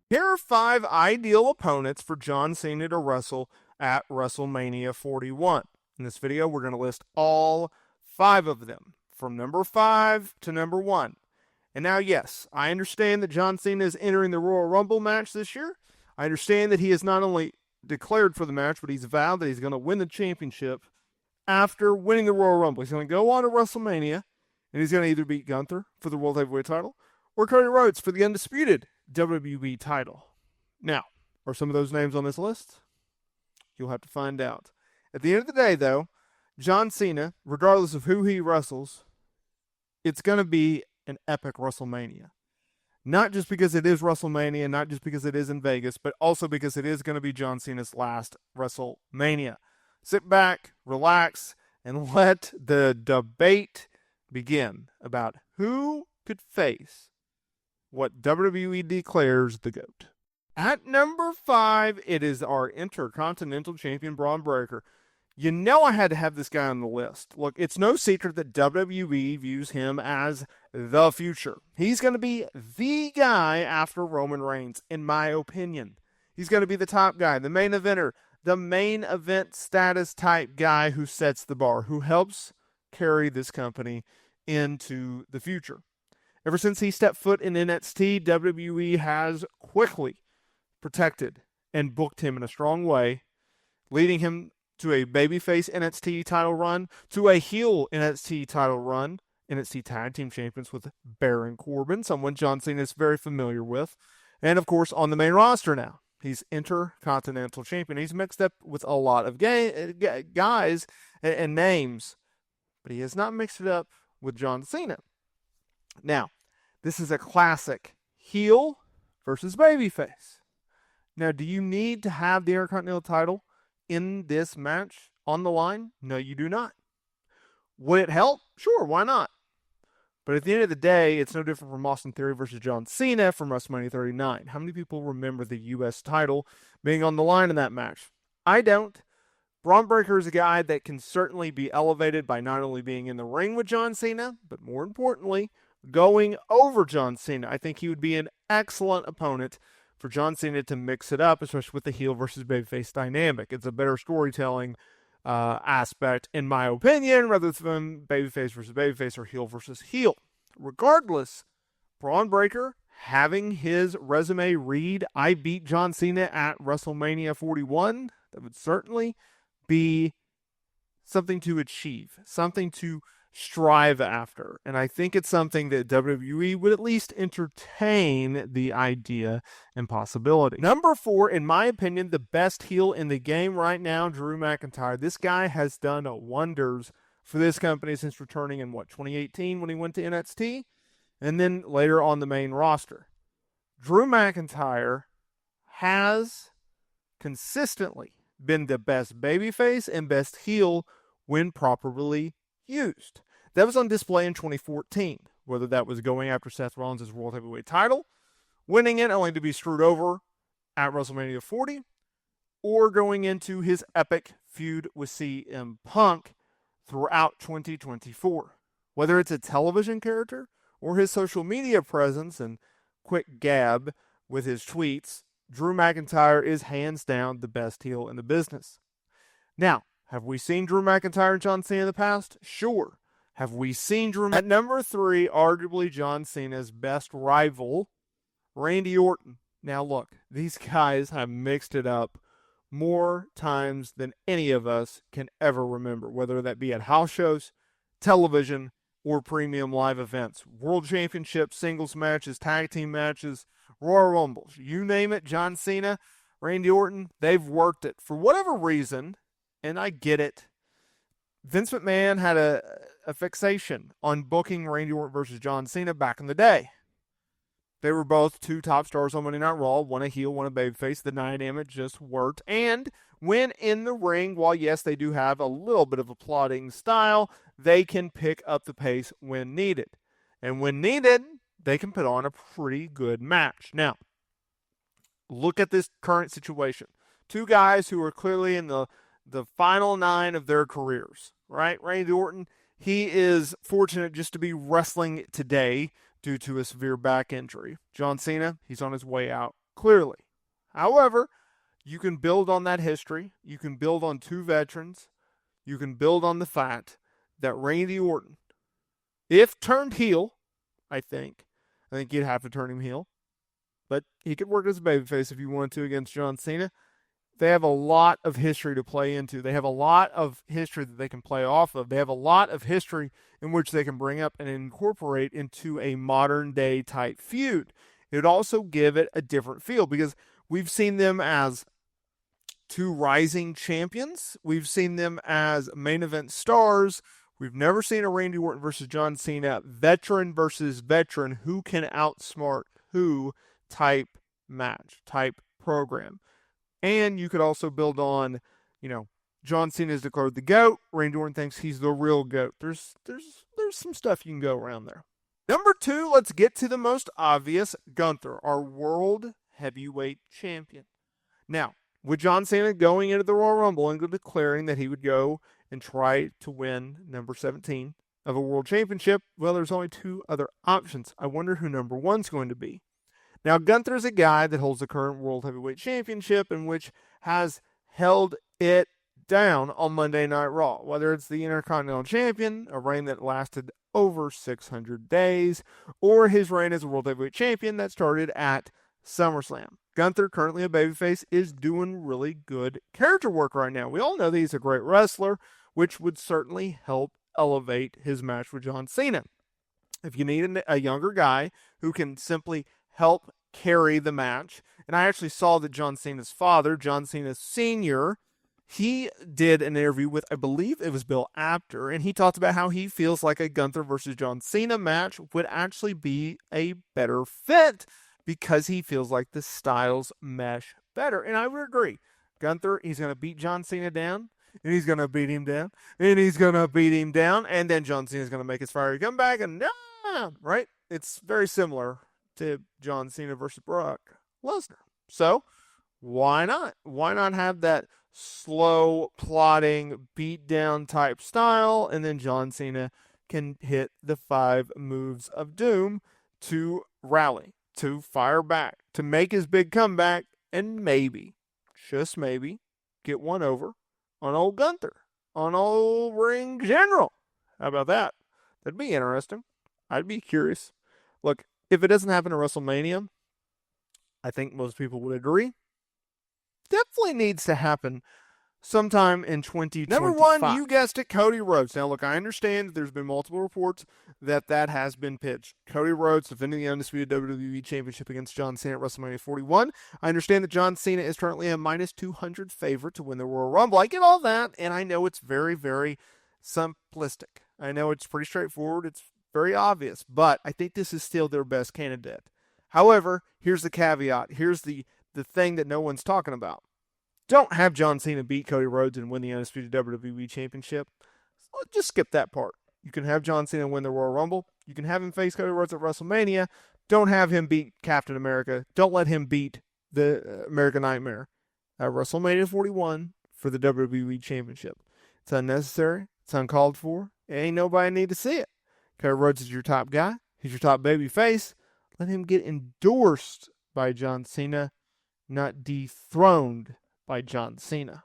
Here are 5 ideal opponents for John Cena to wrestle at WrestleMania 41. In this video, we're going to list all 5 of them, from number 5 to number 1. And now, yes, I understand that John Cena is entering the Royal Rumble match this year. I understand that he has not only declared for the match, but he's vowed that he's going to win the championship after winning the Royal Rumble. He's going to go on to WrestleMania, and he's going to either beat Gunther for the World Heavyweight title or Cody Rhodes for the undisputed WWE title. Now, are some of those names on this list? You'll have to find out. At the end of the day, though, John Cena, regardless of who he wrestles, it's going to be an epic WrestleMania. Not just because it is WrestleMania, not just because it is in Vegas, but also because it is going to be John Cena's last WrestleMania. Sit back, relax, and let the debate begin about who could face what WWE declares the GOAT. At number 5, it is our Intercontinental Champion, Braun Breaker. You know I had to have this guy on the list. Look, it's no secret that WWE views him as the future. He's going to be the guy after Roman Reigns, in my opinion. He's going to be the top guy, the main eventer, the main event status type guy who sets the bar, who helps carry this company into the future. Ever since he stepped foot in NXT, WWE has quickly protected and booked him in a strong way, leading him to a babyface NXT title run, to a heel NXT title run, NXT Tag Team Champions with Baron Corbin, someone John Cena is very familiar with, and of course on the main roster now. He's Intercontinental Champion. He's mixed up with a lot of guys and names, but he has not mixed it up with John Cena. Now, this is a classic heel versus babyface. Now, do you need to have the Intercontinental title in this match on the line? No, you do not. Would it help? Sure, why not? But at the end of the day, it's no different from Austin Theory versus John Cena from WrestleMania 39. How many people remember the U.S. title being on the line in that match? I don't. Braun Breaker is a guy that can certainly be elevated by not only being in the ring with John Cena, but more importantly, going over John Cena. I think he would be an excellent opponent for John Cena to mix it up, especially with the heel versus babyface dynamic. It's a better storytelling aspect, in my opinion, rather than babyface versus babyface or heel versus heel. Regardless, Braun Breaker having his resume read, I beat John Cena at WrestleMania 41, that would certainly be something to achieve, something to strive after. And I think it's something that WWE would at least entertain the idea and possibility. Number 4, in my opinion, the best heel in the game right now, Drew McIntyre. This guy has done wonders for this company since returning in 2018 when he went to NXT, and then later on the main roster. Drew McIntyre has consistently been the best babyface and best heel when properly used. That was on display in 2014, whether that was going after Seth Rollins' World Heavyweight title, winning it only to be screwed over at WrestleMania 40, or going into his epic feud with CM Punk throughout 2024. Whether it's a television character or his social media presence and quick gab with his tweets, Drew McIntyre is hands down the best heel in the business. Now, have we seen Drew McIntyre and John Cena in the past? Sure. Have we seen Drew? At number 3, arguably John Cena's best rival, Randy Orton. Now look, these guys have mixed it up more times than any of us can ever remember, whether that be at house shows, television, or premium live events. World Championships, singles matches, tag team matches, Royal Rumbles. You name it, John Cena, Randy Orton, they've worked it. For whatever reason, and I get it, Vince McMahon had a fixation on booking Randy Orton versus John Cena back in the day. They were both 2 top stars on Monday Night Raw, one a heel, one a babyface. The dynamic just worked. And when in the ring, while yes, they do have a little bit of a plotting style, they can pick up the pace when needed. And when needed, they can put on a pretty good match. Now, look at this current situation. 2 guys who are clearly in the final 9 of their careers, right? Randy Orton, he is fortunate just to be wrestling today due to a severe back injury. John Cena, he's on his way out clearly. However, you can build on that history. You can build on two veterans. You can build on the fact that Randy Orton, if turned heel, I think you'd have to turn him heel, but he could work as a babyface if you wanted to against John Cena. They have a lot of history to play into. They have a lot of history that they can play off of. They have a lot of history in which they can bring up and incorporate into a modern day type feud. It would also give it a different feel because we've seen them as two rising champions. We've seen them as main event stars. We've never seen a Randy Orton versus John Cena, veteran versus veteran, who can outsmart who type match, type program. And you could also build on, John Cena is declared the GOAT. Randy Orton thinks he's the real GOAT. There's some stuff you can go around there. Number 2, let's get to the most obvious, Gunther, our World Heavyweight Champion. Now, with John Cena going into the Royal Rumble and declaring that he would go and try to win number 17 of a World Championship, well, there's only 2 other options. I wonder who number 1's going to be. Now, Gunther is a guy that holds the current World Heavyweight Championship and which has held it down on Monday Night Raw. Whether it's the Intercontinental Champion, a reign that lasted over 600 days, or his reign as a World Heavyweight Champion that started at SummerSlam. Gunther, currently a babyface, is doing really good character work right now. We all know that he's a great wrestler, which would certainly help elevate his match with John Cena. If you need a younger guy who can simply help carry the match, and I actually saw that John Cena's father, John Cena Sr., he did an interview with, I believe it was Bill Apter, and he talked about how he feels like a Gunther versus John Cena match would actually be a better fit because he feels like the styles mesh better. And I would agree. Gunther, he's going to beat John Cena down, and he's going to beat him down, and he's going to beat him down, and then John Cena's going to make his fiery comeback, and right? It's very similar to John Cena versus Brock Lesnar. So, why not? Why not have that slow, plodding, beat-down type style, and then John Cena can hit the 5 moves of doom to rally, to fire back, to make his big comeback, and maybe, just maybe, get one over on old Gunther, on old Ring General. How about that? That'd be interesting. I'd be curious. Look, if it doesn't happen at WrestleMania, I think most people would agree. Definitely needs to happen sometime in 2025. Number 1, you guessed it, Cody Rhodes. Now, look, I understand there's been multiple reports that has been pitched. Cody Rhodes defending the undisputed WWE Championship against John Cena at WrestleMania 41. I understand that John Cena is currently a minus 200 favorite to win the Royal Rumble. I get all that, and I know it's very, very simplistic. I know it's pretty straightforward. It's very obvious, but I think this is still their best candidate. However, here's the caveat. Here's the thing that no one's talking about. Don't have John Cena beat Cody Rhodes and win the undisputed WWE Championship. So just skip that part. You can have John Cena win the Royal Rumble. You can have him face Cody Rhodes at WrestleMania. Don't have him beat Captain America. Don't let him beat the American Nightmare at WrestleMania 41 for the WWE Championship. It's unnecessary. It's uncalled for. Ain't nobody need to see it. Cody Rhodes is your top guy. He's your top baby face. Let him get endorsed by John Cena, not dethroned by John Cena.